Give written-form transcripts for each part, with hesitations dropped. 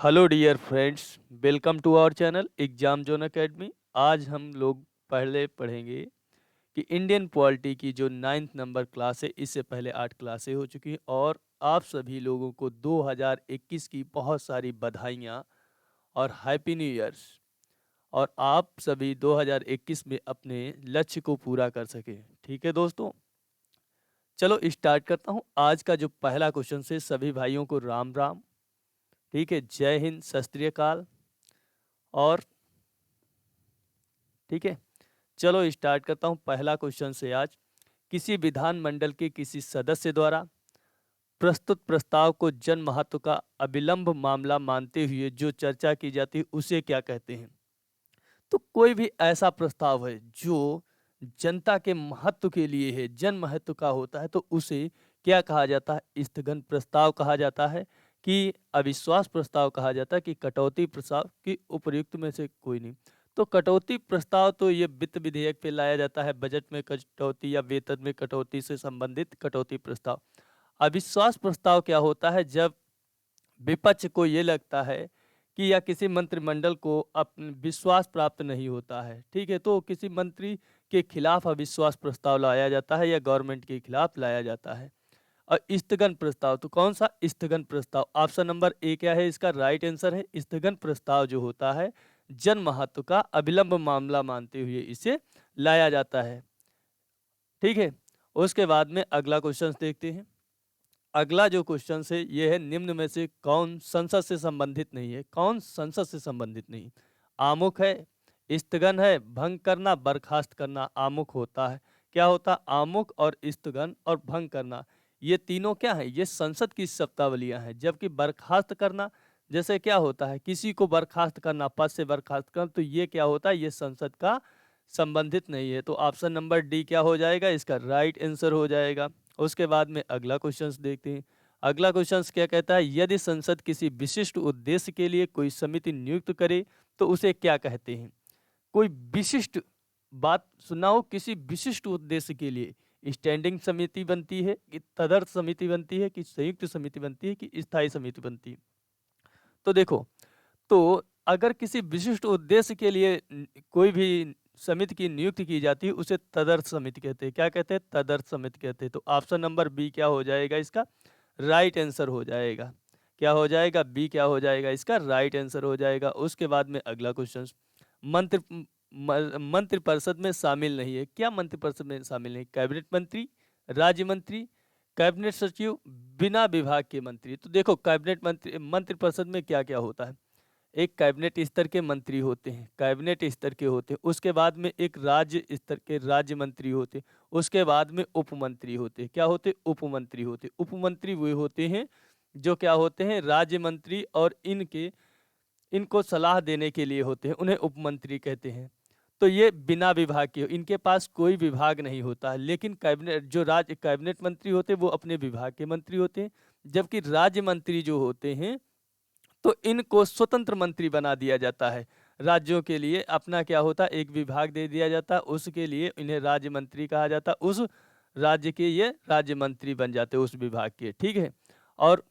Hello dear friends, welcome to our channel exam zone academy. आज हम लोग पहले पढ़ेंगे कि इंडियन पॉलिटी की जो 9th नंबर क्लास है, इससे पहले 8 क्लासें हो चुकी हैं और आप सभी लोगों को 2021 की बहुत सारी बधाइयाँ और हैप्पी न्यू ईयर्स। और आप सभी 2021 में अपने लक्ष्य को पूरा कर सकें। ठीक है दोस्तों, चलो स्टार्ट करता हूँ। आज का जो पहला क्वेश्चन से सभी भाइयों को राम राम। ठीक है, जय हिंद, सत श्री अकाल। और ठीक है, चलो स्टार्ट करता हूँ पहला क्वेश्चन से। आज किसी विधानमंडल के किसी सदस्य द्वारा प्रस्तुत प्रस्ताव को जन महत्व का अविलंब मामला मानते हुए जो चर्चा की जाती है उसे क्या कहते हैं? तो कोई भी ऐसा प्रस्ताव है जो जनता के महत्व के लिए है, जन महत्व का होता है, तो उसे क्या कहा जाता है? स्थगन प्रस्ताव कहा जाता है, कि अविश्वास प्रस्ताव कहा जाता है, कि कटौती प्रस्ताव, की उपर्युक्त में से कोई नहीं। तो कटौती प्रस्ताव तो ये वित्त विधेयक पे लाया जाता है, बजट में कटौती या वेतन में कटौती से संबंधित कटौती प्रस्ताव। अविश्वास प्रस्ताव क्या होता है? जब विपक्ष को ये लगता है कि या किसी मंत्रिमंडल को अपन विश्वास प्राप्त नहीं होता है, ठीक है, तो किसी मंत्री के खिलाफ अविश्वास प्रस्ताव लाया जाता है या गवर्नमेंट के खिलाफ लाया जाता है। और स्थगन प्रस्ताव, तो कौन सा स्थगन प्रस्ताव? ऑप्शन नंबर ए क्या है इसका राइट आंसर है। स्थगन प्रस्ताव जो होता है जन महत्व का अविलंब मामला मानते हुए इसे लाया जाता है। ठीक है, उसके बाद में अगला क्वेश्चन देखते हैं। अगला जो क्वेश्चन है ये है, निम्न में से कौन संसद से संबंधित नहीं है? कौन संसद से संबंधित नहीं? आमुख है, स्थगन है, भंग करना, बर्खास्त करना। आमुख होता है, क्या होता? आमुख और स्थगन और भंग करना, ये तीनों क्या है? ये संसद की शब्दावलियां हैं। जबकि बर्खास्त करना, जैसे क्या होता है, किसी को बर्खास्त करना, पद से बर्खास्त करना, तो ये क्या होता है? ये संसद का संबंधित नहीं है। तो ऑप्शन नंबर डी क्या हो जाएगा? इसका राइट आंसर हो जाएगा। उसके बाद में अगला क्वेश्चन देखते हैं। अगला क्वेश्चन क्या कहता है? यदि संसद किसी विशिष्ट उद्देश्य के लिए कोई समिति नियुक्त करे तो उसे क्या कहते हैं? कोई विशिष्ट बात सुनना हो, किसी विशिष्ट उद्देश्य के लिए स्टैंडिंग समिति बनती है, कि तदर्थ समिति बनती है, कि संयुक्त समिति बनती है, कि स्थायी समिति बनती है? तो देखो, तो अगर किसी विशिष्ट उद्देश्य के लिए कोई भी समिति की नियुक्ति की जाती है उसे तदर्थ समिति कहते हैं। क्या कहते हैं? तदर्थ समिति कहते हैं। तो ऑप्शन नंबर बी क्या हो जाएगा इसका? राइट आंसर हो जाएगा। क्या हो जाएगा? बी क्या हो जाएगा इसका? राइट आंसर हो जाएगा। उसके बाद में अगला क्वेश्चन, मंत्रिपरिषद में शामिल नहीं है। क्या मंत्रिपरिषद में शामिल नहीं? कैबिनेट मंत्री, राज्य मंत्री, कैबिनेट सचिव, बिना विभाग के मंत्री। तो देखो, कैबिनेट मंत्री मंत्रिपरिषद में क्या क्या होता है? एक कैबिनेट स्तर के मंत्री होते हैं, कैबिनेट स्तर के होते हैं। उसके बाद में एक राज्य स्तर के राज्य मंत्री होते हैं। उसके बाद में उपमंत्री होते हैं। क्या होते? उपमंत्री होते हैं। उपमंत्री वो होते हैं जो क्या होते हैं? राज्य मंत्री, और इनको सलाह देने के लिए होते हैं, उन्हें उपमंत्री कहते हैं। तो ये बिना विभाग के, इनके पास कोई विभाग नहीं होता है। लेकिन कैबिनेट जो राज्य कैबिनेट मंत्री होते हैं वो अपने विभाग के मंत्री होते हैं। जबकि राज्य मंत्री जो होते हैं, तो इनको स्वतंत्र मंत्री बना दिया जाता है। राज्यों के लिए अपना क्या होता है? एक विभाग दे दिया जाता है, उसके लिए इन्हें राज्य मंत्री कहा जाता है। उस राज्य के ये राज्य मंत्री बन जाते हैं उस विभाग के। ठीक है, और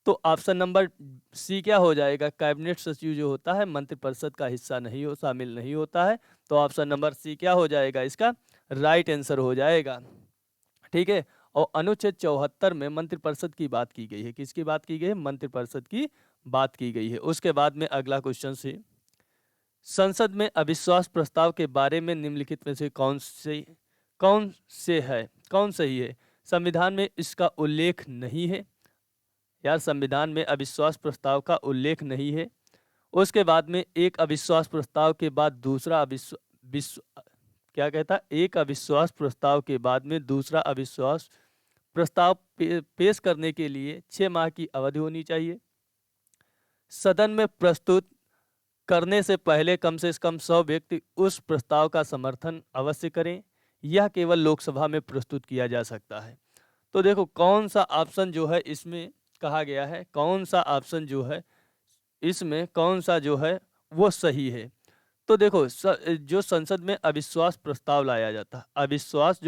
तो ऑप्शन नंबर सी क्या हो जाएगा? कैबिनेट सचिव जो होता है मंत्रिपरिषद का हिस्सा नहीं हो, शामिल नहीं होता है। तो ऑप्शन नंबर सी क्या हो जाएगा इसका? राइट आंसर हो जाएगा। ठीक है, और अनुच्छेद 74 में मंत्रिपरिषद की बात की गई है। किसकी बात की गई है? मंत्रिपरिषद की बात की गई है। उसके बाद में अगला क्वेश्चन से, संसद में अविश्वास प्रस्ताव के बारे में निम्नलिखित में से कौन सही है? संविधान में इसका उल्लेख नहीं है। यार, संविधान में अविश्वास प्रस्ताव का उल्लेख नहीं है। उसके बाद में एक अविश्वास प्रस्ताव के बाद दूसरा क्या कहता है? एक अविश्वास प्रस्ताव के बाद में दूसरा अविश्वास प्रस्ताव पेश करने के लिए 6 माह की अवधि होनी चाहिए। सदन में प्रस्तुत करने से पहले कम से कम 100 व्यक्ति उस प्रस्ताव का समर्थन अवश्य करें। यह केवल लोकसभा में प्रस्तुत किया जा सकता है। तो देखो, कौन सा ऑप्शन जो है इसमें कहा गया है, कौन सा ऑप्शन जो है इसमें, कौन सा जो है वो सही है? तो देखो, जो संसद में अविश्वास प्रस्ताव लाया जाता है, अविश्वास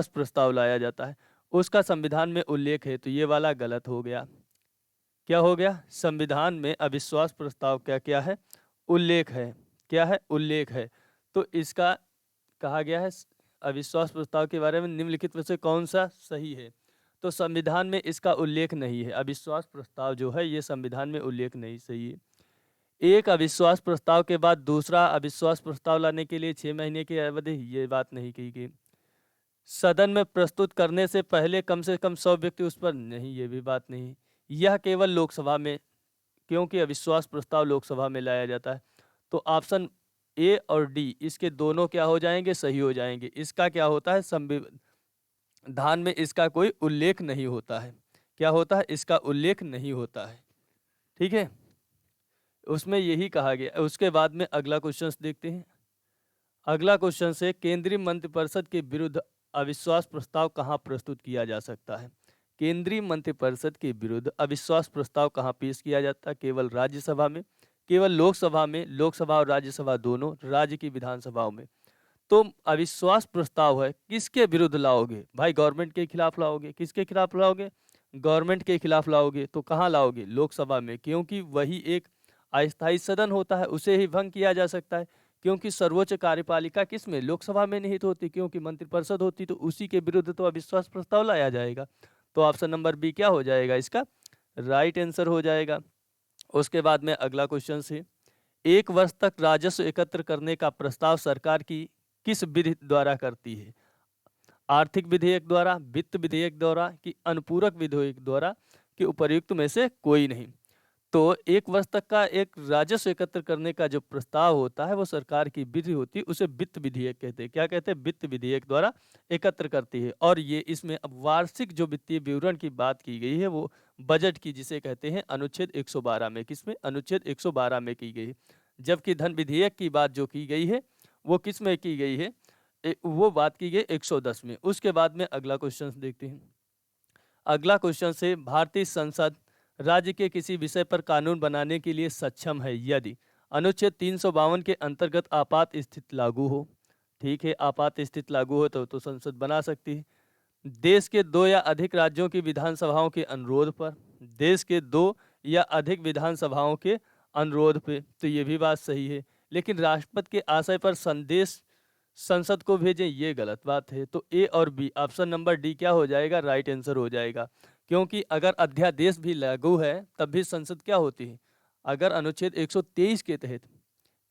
प्रस्ताव लाया जाता है, उसका संविधान में उल्लेख है, तो ये वाला गलत हो गया। क्या हो गया, संविधान में अविश्वास प्रस्ताव क्या क्या है, उल्लेख है, क्या है, उल्लेख है। तो इसका कहा गया है अविश्वास प्रस्ताव के बारे में निम्नलिखित में से कौन सा सही है। तो संविधान में इसका उल्लेख नहीं है, अविश्वास प्रस्ताव जो है ये संविधान में उल्लेख नहीं सही है। एक अविश्वास प्रस्ताव के बाद दूसरा अविश्वास प्रस्ताव लाने के लिए 6 महीने की अवधि, ये बात नहीं की गई। सदन में प्रस्तुत करने से पहले कम से कम 100 व्यक्ति उस पर, नहीं, ये भी बात नहीं। यह केवल लोकसभा में, क्योंकि अविश्वास प्रस्ताव लोकसभा में लाया जाता है। तो ऑप्शन ए और डी इसके दोनों क्या हो जाएंगे, सही हो जाएंगे। इसका क्या होता है, संविधान में इसका कोई उल्लेख नहीं होता है। क्या होता है, इसका उल्लेख नहीं होता है। ठीक है, उसमें यही कहा गया। उसके बाद में अगला क्वेश्चन देखते हैं। अगला क्वेश्चन से केंद्रीय मंत्रिपरिषद के विरुद्ध अविश्वास प्रस्ताव कहाँ प्रस्तुत किया जा सकता है। केंद्रीय मंत्रिपरिषद के विरुद्ध अविश्वास प्रस्ताव कहाँ पेश किया जाता है, केवल राज्यसभा में, केवल लोकसभा में, लोकसभा और राज्यसभा दोनों, राज्य की विधानसभाओं में। तो अविश्वास प्रस्ताव है किसके विरुद्ध लाओगे भाई, गवर्नमेंट के खिलाफ लाओगे। किसके खिलाफ लाओगे, गवर्नमेंट के खिलाफ लाओगे। तो कहाँ लाओगे, लोकसभा में, क्योंकि वही एक अस्थायी सदन होता है, उसे ही भंग किया जा सकता है। क्योंकि सर्वोच्च कार्यपालिका किस में, लोकसभा में निहित होती, क्योंकि मंत्रिपरिषद होती, तो उसी के विरुद्ध तो अविश्वास प्रस्ताव लाया जाएगा। तो ऑप्शन नंबर बी क्या हो जाएगा, इसका राइट आंसर हो जाएगा। उसके बाद में अगला क्वेश्चन से, 1 वर्ष तक राजस्व एकत्र करने का प्रस्ताव सरकार की किस विधि द्वारा करती है। आर्थिक विधेयक द्वारा, वित्त विधेयक द्वारा, कि अनुपूरक विधेयक द्वारा, कि उपर्युक्त में से कोई नहीं। तो 1 वर्ष तक का एक राजस्व एकत्र करने का जो प्रस्ताव होता है वो सरकार की विधि होती है, उसे वित्त विधेयक कहते हैं। क्या कहते हैं, वित्त विधेयक द्वारा एकत्र करती है। और ये इसमें अब वार्षिक जो वित्तीय विवरण की बात की गई है वो बजट की, जिसे कहते हैं अनुच्छेद 112 में, किसमें, अनुच्छेद 112 में की गई है। जबकि धन विधेयक की बात जो की गई है वो किस में की गई है, वो बात की गई 110 में। उसके बाद में अगला क्वेश्चन देखते हैं। अगला क्वेश्चन से, भारतीय संसद राज्य के किसी विषय पर कानून बनाने के लिए सक्षम है यदि अनुच्छेद 352 के अंतर्गत आपात स्थिति लागू हो। ठीक है, आपात स्थिति लागू हो तो संसद बना सकती है। देश के 2 या अधिक राज्यों की विधानसभाओं के अनुरोध पर, देश के 2 या अधिक विधानसभाओं के अनुरोध पे, तो ये भी बात सही है। लेकिन राष्ट्रपति के आशय पर संदेश संसद को भेजें, ये गलत बात है। तो ए और बी, ऑप्शन नंबर डी क्या हो जाएगा, राइट आंसर हो जाएगा। क्योंकि अगर अध्यादेश भी लागू है तब भी संसद क्या होती है, अगर अनुच्छेद 123 के तहत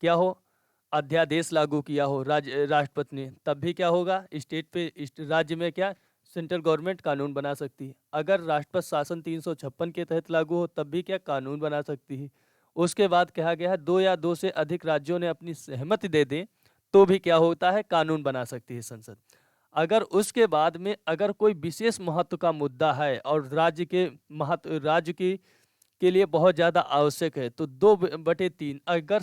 क्या हो, अध्यादेश लागू किया हो राष्ट्रपति ने, तब भी क्या होगा, स्टेट पे, राज्य में क्या, सेंट्रल गवर्नमेंट कानून बना सकती है। अगर राष्ट्रपति शासन 356 के तहत लागू हो तब भी क्या कानून बना सकती है। उसके बाद कहा गया है 2 या 2 से अधिक राज्यों ने अपनी सहमति दे दें तो भी क्या होता है, कानून बना सकती है संसद। अगर उसके बाद में अगर कोई विशेष महत्व का मुद्दा है और राज्य के महत्व, राज्य की के लिए बहुत ज़्यादा आवश्यक है, तो 2/3 अगर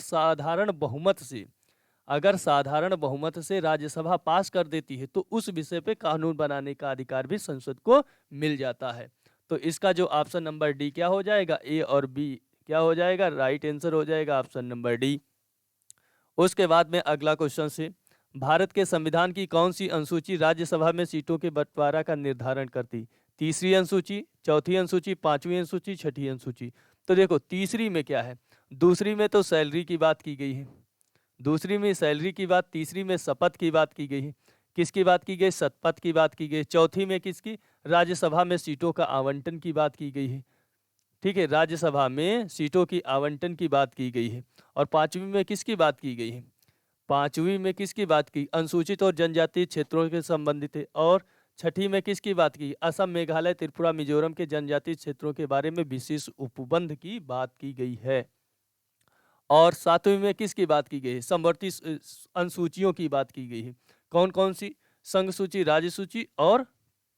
साधारण बहुमत से राज्यसभा पास कर देती है तो उस विषय पे कानून बनाने का अधिकार भी संसद को मिल जाता है। तो इसका जो ऑप्शन नंबर डी क्या हो जाएगा, ए और बी क्या हो जाएगा, राइट आंसर हो जाएगा ऑप्शन नंबर डी। उसके बाद में अगला क्वेश्चन से, भारत के संविधान की कौन सी अनुसूची राज्यसभा में सीटों के बंटवारा का निर्धारण करती, तीसरी अनुसूची, चौथी अनुसूची, पांचवी अनुसूची, छठी अनुसूची। तो देखो तीसरी में क्या है, दूसरी में तो सैलरी की बात की गई है, दूसरी में सैलरी की बात, तीसरी में शपथ की बात की गई है, किसकी बात की गई, शपथ की बात की गई। चौथी में किसकी, राज्यसभा में सीटों का आवंटन की बात की गई है। ठीक है, राज्यसभा में सीटों की आवंटन की बात की गई है। और पांचवी में किसकी बात की गई है, पांचवी में किसकी बात की, अनुसूचित और जनजातीय क्षेत्रों के संबंधित है। और छठी में किसकी बात की, असम, मेघालय, त्रिपुरा, मिजोरम के जनजातीय क्षेत्रों के बारे में विशेष उपबंध की बात की गई है। और सातवीं में किसकी बात की गई है, समवर्ती अनुसूचियों की बात की गई है। कौन कौन सी, संघ सूची, राज्य सूची और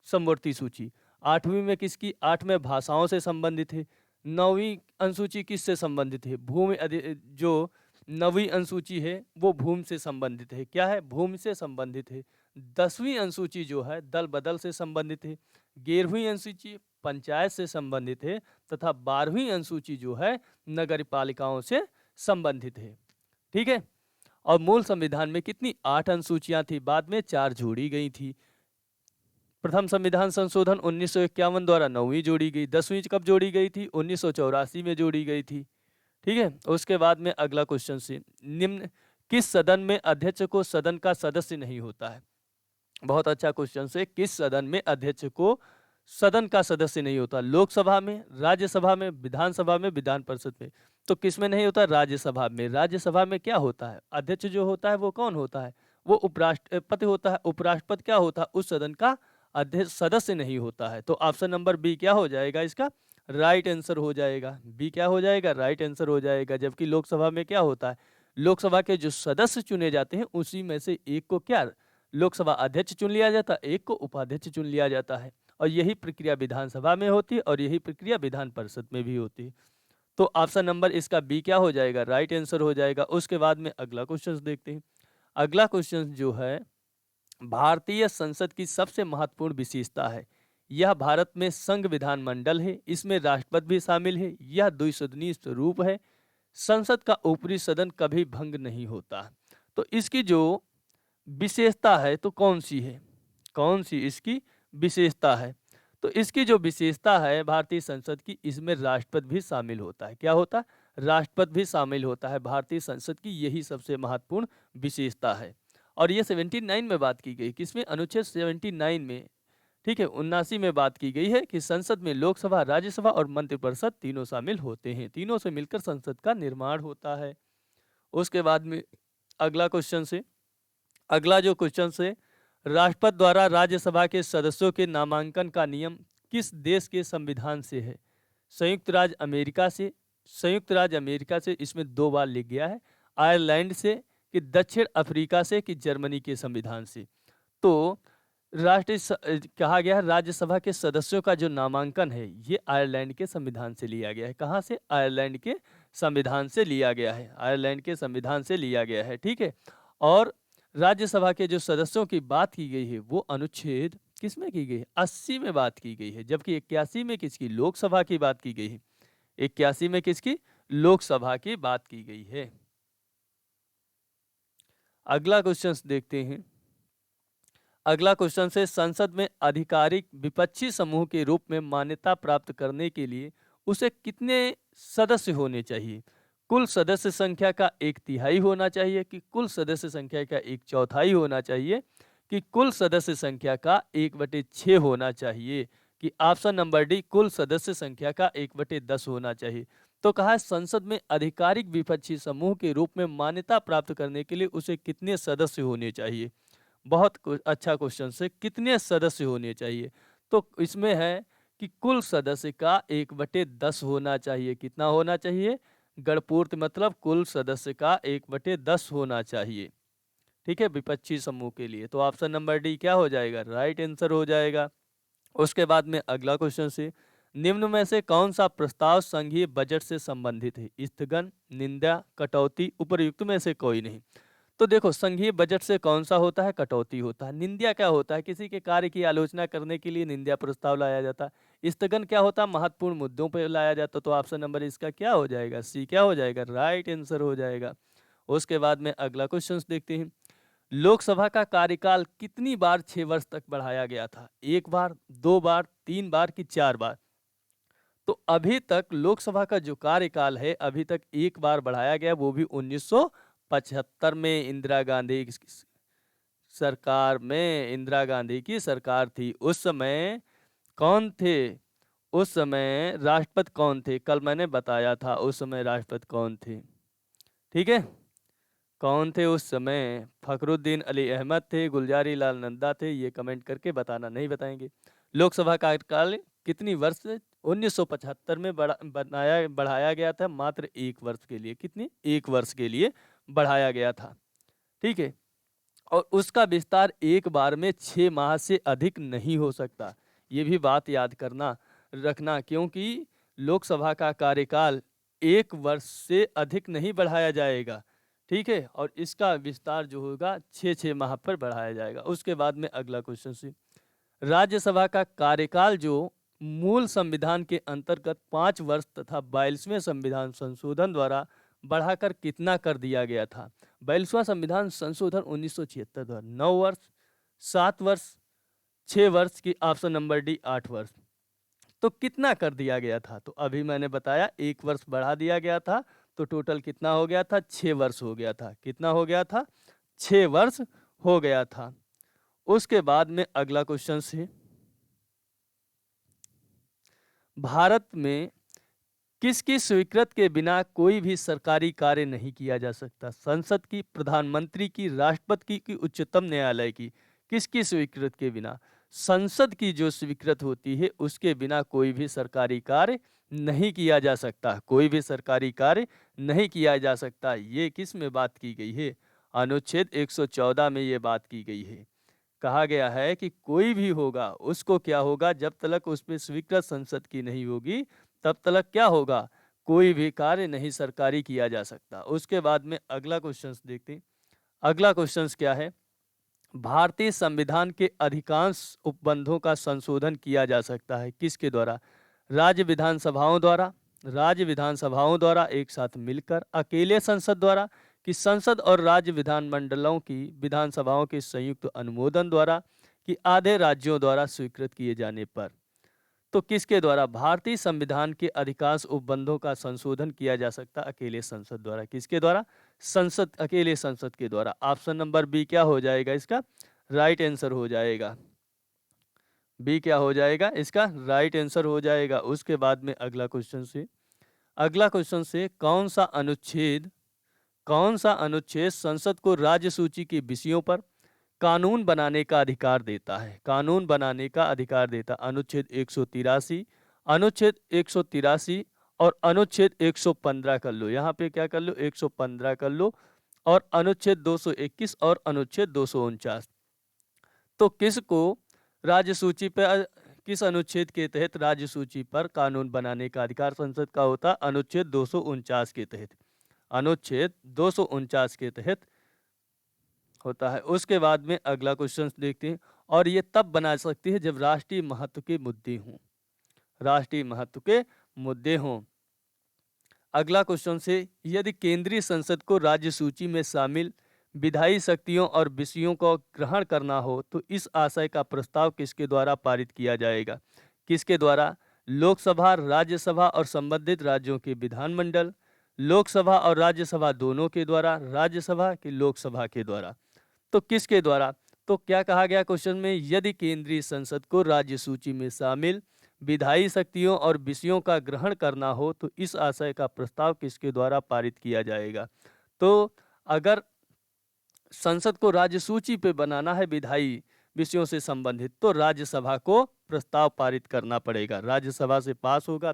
समवर्ती सूची। आठवीं में किसकी, 8 में भाषाओं से संबंधित है। 9वीं अनुसूची किससे संबंधित है, जो 9वीं अनुसूची है वो भूमि से संबंधित है, क्या है, भूमि से संबंधित है। 10वीं अनुसूची जो है दल बदल से संबंधित है। 11वीं अनुसूची पंचायत से संबंधित है तथा 12वीं अनुसूची जो है नगर पालिकाओं से संबंधित है। ठीक है, और मूल संविधान में कितनी, 8 अनुसूचियां थी, बाद में 4 जोड़ी गई थी। प्रथम संविधान संशोधन 1951 द्वारा 9वीं जोड़ी गई। 10वीं कब जोड़ी गई थी? 1984 में जोड़ी गई थी। ठीक है, उसके बाद में अगला क्वेश्चन से, निम्न किस सदन में अध्यक्ष को सदन का सदस्य नहीं होता है? बहुत अच्छा क्वेश्चन से, किस सदन में अध्यक्ष को सदन का सदस्य नहीं होता? लोकसभा में, राज्यसभा में, विधानसभा में, विधान परिषद में। तो किस में नहीं होता? राज्यसभा में। राज्यसभा में क्या होता है? अध्यक्ष जो होता है वो कौन होता है? वो उपराष्ट्रपति होता है। उपराष्ट्रपति क्या होता है? उस सदन का अध्यक्ष सदस्य नहीं होता है। तो ऑप्शन नंबर बी क्या हो जाएगा इसका? राइट आंसर हो जाएगा। बी क्या हो जाएगा? राइट आंसर हो जाएगा। जबकि लोकसभा में क्या होता है? लोकसभा के जो सदस्य चुने जाते हैं उसी में से एक को क्या लोकसभा अध्यक्ष चुन लिया जाता है, एक को उपाध्यक्ष चुन लिया जाता है। और यही प्रक्रिया विधानसभा में होती है और यही प्रक्रिया विधान परिषद में भी होती है। तो ऑप्शन नंबर इसका बी क्या हो जाएगा? राइट आंसर हो जाएगा। उसके बाद में अगला क्वेश्चन देखते हैं। अगला क्वेश्चन जो है, भारतीय संसद की सबसे महत्वपूर्ण विशेषता है। यह भारत में संघ विधान मंडल है, इसमें राष्ट्रपति भी शामिल है, यह द्विसदनीय स्वरूप है, संसद का ऊपरी सदन कभी भंग नहीं होता। तो इसकी जो विशेषता है तो कौन सी है? कौन सी इसकी विशेषता है? तो इसकी जो विशेषता है भारतीय संसद की, इसमें राष्ट्रपति भी शामिल होता है। क्या होता है? राष्ट्रपति भी शामिल होता है। भारतीय संसद की यही सबसे महत्वपूर्ण विशेषता है। और ये 79 में बात की गई। किसमें? अनुच्छेद 79 में। ठीक है, 79 में बात की गई है कि संसद में लोकसभा, राज्यसभा और मंत्रिपरिषद तीनों शामिल होते हैं। तीनों से मिलकर संसद का निर्माण होता है। उसके बाद में अगला क्वेश्चन से, अगला जो क्वेश्चन से, राष्ट्रपति द्वारा राज्यसभा के सदस्यों के नामांकन का नियम किस देश के संविधान से है? संयुक्त राज्य अमेरिका से, संयुक्त राज्य अमेरिका से, इसमें 2 बार लिख गया है, आयरलैंड से, कि दक्षिण अफ्रीका से, कि जर्मनी के संविधान से। तो कहा गया है राज्यसभा के सदस्यों का जो नामांकन है ये आयरलैंड के संविधान से लिया गया है। कहाँ से? आयरलैंड के संविधान से लिया गया है। आयरलैंड के संविधान से लिया गया है। ठीक है, और राज्यसभा के जो सदस्यों की बात की गई है वो अनुच्छेद किसमें की गई है? 80 में बात की गई है। जबकि 81 में किसकी? लोकसभा की बात की गई है। 81 में किसकी? लोकसभा की बात की गई है। अगला क्वेश्चन देखते हैं। अगला क्वेश्चन से, संसद में आधिकारिक विपक्षी समूह के रूप में मान्यता प्राप्त करने के लिए उसे कितने सदस्य होने चाहिए? कुल सदस्य संख्या का 1/3 होना चाहिए, कि कुल सदस्य संख्या का 1/4 होना चाहिए, कि कुल सदस्य संख्या का 1/6 होना चाहिए, कि ऑप्शन नंबर डी कुल सदस्य संख्या का 1/10 होना चाहिए। तो कहा है संसद में आधिकारिक विपक्षी समूह के रूप में मान्यता प्राप्त करने के लिए उसे कितने सदस्य होने चाहिए? बहुत अच्छा क्वेश्चन से, कितने सदस्य होने चाहिए? तो इसमें है कि कुल सदस्य का 1/10 होना चाहिए। कितना होना चाहिए? गणपूर्त मतलब कुल सदस्य का 1/10 होना चाहिए। ठीक है, विपक्षी समूह के लिए। तो ऑप्शन नंबर डी क्या हो जाएगा? राइट आंसर हो जाएगा। उसके बाद में अगला क्वेश्चन से, निम्न में से कौन सा प्रस्ताव संघीय बजट से संबंधित है? स्थगन, निंदा, कटौती, उपयुक्त में से कोई नहीं। तो देखो, संघीय बजट से कौन सा होता है? कटौती होता है। निंदा क्या होता है? किसी के कार्य की आलोचना करने के लिए निंदा प्रस्ताव लाया जाता है। स्थगन क्या होता है? महत्वपूर्ण मुद्दों पर लाया जाता। तो ऑप्शन नंबर इसका क्या हो जाएगा? सी क्या हो जाएगा? राइट आंसर हो जाएगा। उसके बाद में अगला क्वेश्चन देखते हैं। लोकसभा का कार्यकाल कितनी बार 6 वर्ष तक बढ़ाया गया था? 1 बार, 2 बार, 3 बार, कि 4 बार? तो अभी तक लोकसभा का जो कार्यकाल है अभी तक 1 बार बढ़ाया गया, वो भी 1975 में इंदिरा गांधी सरकार में। इंदिरा गांधी की सरकार थी उस समय। कौन थे उस समय? राष्ट्रपति कौन थे? कल मैंने बताया था उस समय राष्ट्रपति कौन थे। ठीक है, कौन थे उस समय? फखरुद्दीन अली अहमद थे, गुलजारी लाल नंदा थे। ये कमेंट करके बताना, नहीं बताएंगे। लोकसभा कार्यकाल कितनी वर्ष से? 1975 में बढ़ाया गया था, मात्र 1 वर्ष के लिए। कितनी? 1 वर्ष के लिए बढ़ाया गया था। ठीक है, और उसका विस्तार 1 बार में 6 माह से अधिक नहीं हो सकता। ये भी बात याद करना रखना, क्योंकि लोकसभा का कार्यकाल 1 वर्ष से अधिक नहीं बढ़ाया जाएगा। ठीक है, और इसका विस्तार जो होगा 6 माह पर बढ़ाया जाएगा। उसके बाद में अगला क्वेश्चन से, राज्यसभा का कार्यकाल जो मूल संविधान के अंतर्गत 5 वर्ष तथा 42वें संविधान संशोधन द्वारा बढ़ाकर कितना कर दिया गया था? 42वां संविधान संशोधन 1976 द्वारा 9 वर्ष, 7 वर्ष, 6 वर्ष की, ऑप्शन नंबर डी 8 वर्ष। तो कितना कर दिया गया था? तो अभी मैंने बताया 1 वर्ष बढ़ा दिया गया था, तो टोटल कितना हो गया था? 6 वर्ष हो गया था। कितना हो गया था? 6 वर्ष हो गया था। उसके बाद में अगला क्वेश्चन से, भारत में किसकी स्वीकृति के बिना कोई भी सरकारी कार्य नहीं किया जा सकता? संसद की, प्रधानमंत्री की, राष्ट्रपति की, उच्चतम न्यायालय की? किसकी स्वीकृति के बिना? संसद की जो स्वीकृति होती है उसके बिना कोई भी सरकारी कार्य नहीं किया जा सकता। कोई भी सरकारी कार्य नहीं किया जा सकता। ये किस में बात की गई है? अनुच्छेद 114 में ये बात की गई है। कहा गया है कि कोई भी होगा उसको क्या होगा, जब तक उस पर स्वीकृत संसद की नहीं होगी तब तक क्या होगा? कोई भी कार्य नहीं सरकारी किया जा सकता। उसके बाद में अगला क्वेश्चन देखते हैं। अगला क्वेश्चन क्या है? भारतीय संविधान के अधिकांश उपबंधों का संशोधन किया जा सकता है किसके द्वारा? राज्य विधानसभाओं द्वारा, राज्य विधानसभाओं द्वारा एक साथ मिलकर, अकेले संसद द्वारा, कि संसद और राज्य विधानमंडलों की विधानसभाओं के संयुक्त अनुमोदन द्वारा, कि आधे राज्यों द्वारा स्वीकृत किए जाने पर। तो किसके द्वारा? भारतीय संविधान के अधिकांश उपबंधों का संशोधन किया जा सकता अकेले संसद द्वारा। किसके द्वारा? संसद, अकेले संसद के द्वारा। ऑप्शन नंबर बी क्या हो जाएगा इसका? राइट आंसर हो जाएगा। बी क्या हो जाएगा? इसका राइट आंसर हो जाएगा। उसके बाद में अगला क्वेश्चन से, अगला क्वेश्चन से, कौन सा अनुच्छेद संसद को राज्य सूची के विषयों पर कानून बनाने का अधिकार देता है? कानून बनाने का अधिकार देता। अनुच्छेद 183, अनुच्छेद 183 और अनुच्छेद 115 कर लो। यहाँ पे क्या कर लो? 115 कर लो, और अनुच्छेद 221 और अनुच्छेद 249। तो किसको राज्य सूची पर, किस अनुच्छेद के तहत राज्य सूची पर कानून बनाने का अधिकार संसद का होता? अनुच्छेद 249 के तहत। अनुच्छेद 249 के तहत होता है। उसके बाद में अगला क्वेश्चन देखते हैं। और ये तब बना सकती है जब राष्ट्रीय महत्व के मुद्दे हों, राष्ट्रीय महत्व के मुद्दे हों। अगला क्वेश्चन से, यदि केंद्रीय संसद को राज्य सूची में शामिल विधायी शक्तियों और विषयों को ग्रहण करना हो तो इस आशय का प्रस्ताव किसके द्वारा पारित किया जाएगा? किसके द्वारा? लोकसभा, राज्यसभा और संबंधित राज्यों के विधानमंडल, लोकसभा और राज्यसभा दोनों के द्वारा, राज्यसभा की लोकसभा के द्वारा। तो किसके द्वारा? तो क्या कहा गया क्वेश्चन में? यदि केंद्रीय संसद को राज्य सूची में शामिल विधायी शक्तियों और विषयों का ग्रहण करना हो तो इस आशय का प्रस्ताव किसके द्वारा पारित किया जाएगा? तो अगर संसद को राज्य सूची पे बनाना है विधायी विषयों से संबंधित, तो राज्यसभा को प्रस्ताव पारित करना पड़ेगा। राज्यसभा से पास होगा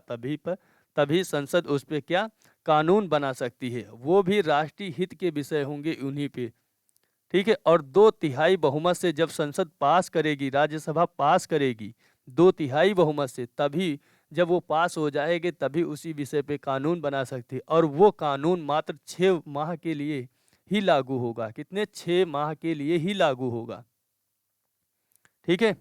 तभी संसद उस पे क्या कानून बना सकती है, वो भी राष्ट्रीय हित के विषय होंगे उन्हीं पे। ठीक है। और 2/3 बहुमत से जब संसद पास करेगी, राज्यसभा पास करेगी 2/3 बहुमत से, तभी जब वो पास हो जाएंगे तभी उसी विषय पे कानून बना सकते हैं। और वो कानून मात्र 6 माह के लिए ही लागू होगा। कितने? 6 माह के लिए ही लागू होगा। ठीक है।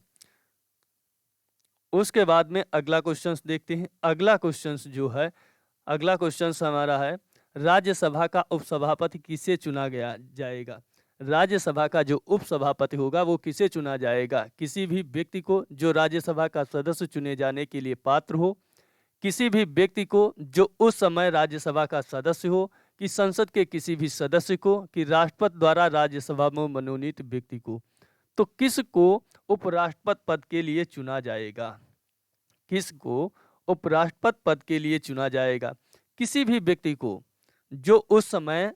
उसके बाद में अगला क्वेश्चन देखते हैं। अगला क्वेश्चन जो है, अगला क्वेश्चन हमारा है, राज्यसभा का उपसभापति किसे चुना जाएगा? राज्यसभा का जो उपसभापति होगा वो किसे चुना जाएगा? किसी भी व्यक्ति को जो राज्यसभा का सदस्य चुने जाने के लिए पात्र हो, किसी भी व्यक्ति को जो उस समय राज्यसभा का सदस्य हो, कि संसद के किसी भी सदस्य को, कि राष्ट्रपति द्वारा राज्यसभा में मनोनीत व्यक्ति को। तो किसको उपराष्ट्रपति पद के लिए चुना जाएगा? किसको उपराष्ट्रपति पद के लिए चुना जाएगा? किसी भी व्यक्ति को जो उस समय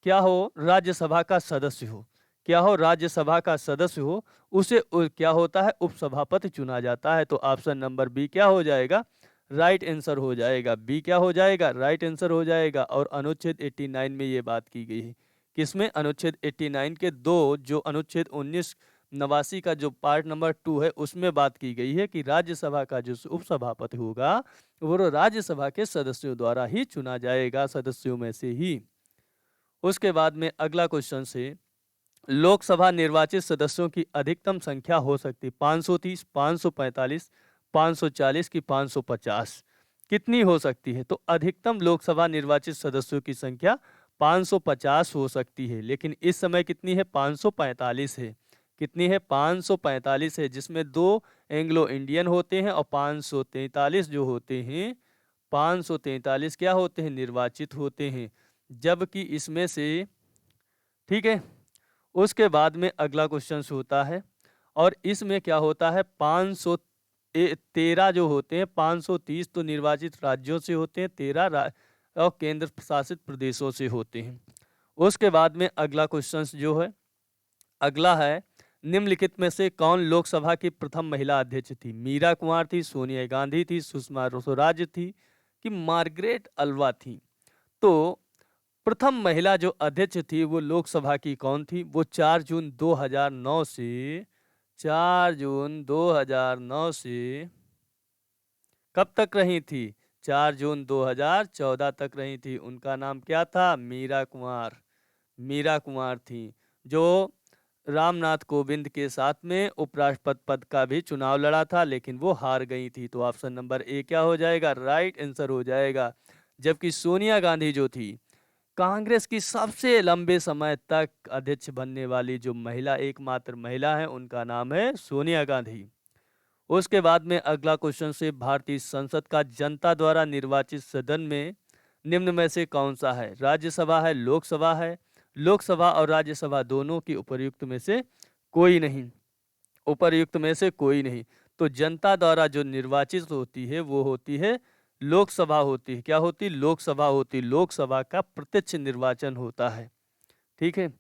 क्या हो? राज्यसभा का सदस्य हो। क्या हो? राज्यसभा का सदस्य हो, उसे क्या होता है? उपसभापति चुना जाता है। तो ऑप्शन नंबर बी क्या हो जाएगा? राइट आंसर हो जाएगा। बी क्या हो जाएगा? राइट आंसर हो जाएगा। और अनुच्छेद 89 में ये बात की गई है। किसमें? अनुच्छेद 89 के 2 जो अनुच्छेद 1989 का जो पार्ट नंबर 2 है उसमें बात की गई है कि राज्यसभा का जो उपसभापति होगा वो राज्यसभा के सदस्यों द्वारा ही चुना जाएगा, सदस्यों में से ही। उसके बाद में अगला क्वेश्चन से, लोकसभा निर्वाचित सदस्यों की अधिकतम संख्या हो सकती 530, 545, 540 की 550, कितनी हो सकती है? तो अधिकतम लोकसभा निर्वाचित सदस्यों की संख्या 550 हो सकती है, लेकिन इस समय कितनी है? 545 है। कितनी है? 545 है, जिसमें 2 एंग्लो इंडियन होते हैं और 543 जो होते हैं, 543 क्या होते हैं? निर्वाचित होते हैं। जबकि इसमें से, ठीक है, उसके बाद में अगला क्वेश्चन होता है और इसमें क्या होता है? 513 जो होते हैं, 530 तो निर्वाचित राज्यों से होते हैं, 13 और केंद्र शासित प्रदेशों से होते हैं। उसके बाद में अगला क्वेश्चन जो है, अगला है, निम्नलिखित में से कौन लोकसभा की प्रथम महिला अध्यक्ष थी? मीरा कुमार थी, सोनिया गांधी थी, सुषमा स्वराज थी कि मार्गरेट अल्वा थी? तो प्रथम महिला जो अध्यक्ष थी वो लोकसभा की कौन थी? वो 4 जून 2009 से 4 जून 2009 से कब तक रही थी? 4 जून 2014 तक रही थी। उनका नाम क्या था? मीरा कुमार। मीरा कुमार थी, जो रामनाथ कोविंद के साथ में उपराष्ट्रपति पद का भी चुनाव लड़ा था, लेकिन वो हार गई थी। तो ऑप्शन नंबर ए क्या हो जाएगा? राइट आंसर हो जाएगा। जबकि सोनिया गांधी जो थी, कांग्रेस की सबसे लंबे समय तक अध्यक्ष बनने वाली जो महिला, एकमात्र महिला है, उनका नाम है सोनिया गांधी। उसके बाद में अगला क्वेश्चन से, भारतीय संसद का जनता द्वारा निर्वाचित सदन में निम्न में से कौन सा है? राज्यसभा है, लोकसभा है? लोकसभा और राज्यसभा दोनों की उपर्युक्त में से कोई नहीं। उपर्युक्त में से कोई नहीं। तो जनता द्वारा जो निर्वाचित होती है वो होती है लोकसभा होती है। क्या होती? लोकसभा होती। लोकसभा का प्रत्यक्ष निर्वाचन होता है। ठीक है।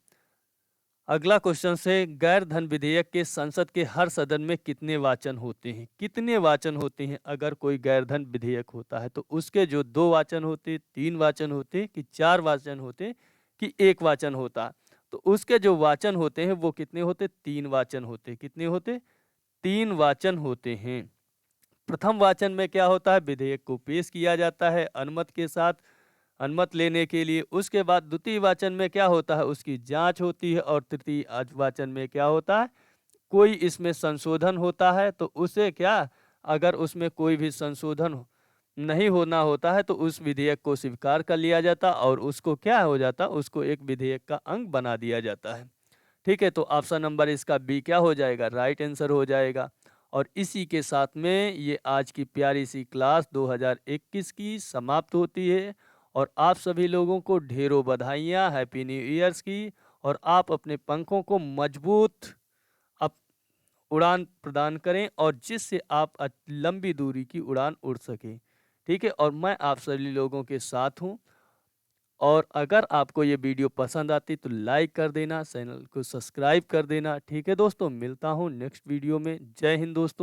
अगला क्वेश्चन से, गैर धन विधेयक के संसद के हर सदन में कितने वाचन होते हैं? कितने वाचन होते हैं? अगर कोई गैर धन विधेयक होता है तो उसके जो 2 वाचन होते, 3 वाचन होते कि 4 वाचन होते कि 1 वाचन होता? तो उसके जो वाचन होते हैं वो कितने होते? 3 वाचन होते। कितने होते? 3 वाचन होते हैं। प्रथम वाचन में क्या होता है? विधेयक को पेश किया जाता है अनुमति के साथ, अनुमति लेने के लिए। उसके बाद द्वितीय वाचन में क्या होता है? उसकी जांच होती है। और तृतीय वाचन में क्या होता है? कोई इसमें संशोधन होता है तो उसे क्या, अगर उसमें कोई भी संशोधन नहीं होना होता है तो उस विधेयक को स्वीकार कर लिया जाता और उसको क्या हो जाता? उसको एक विधेयक का अंग बना दिया जाता है। ठीक है। तो ऑप्शन नंबर इसका बी क्या हो जाएगा? राइट आंसर हो जाएगा। और इसी के साथ में ये आज की प्यारी सी क्लास 2021 की समाप्त होती है। और आप सभी लोगों को ढेरों बधाइयाँ, हैप्पी न्यू ईयर्स की। और आप अपने पंखों को मजबूत अप उड़ान प्रदान करें और जिससे आप लंबी दूरी की उड़ान उड़ सकें। ठीक है। और मैं आप सभी लोगों के साथ हूँ। और अगर आपको ये वीडियो पसंद आती तो लाइक कर देना, चैनल को सब्सक्राइब कर देना। ठीक है दोस्तों, मिलता हूँ नेक्स्ट वीडियो में। जय हिंद दोस्तों।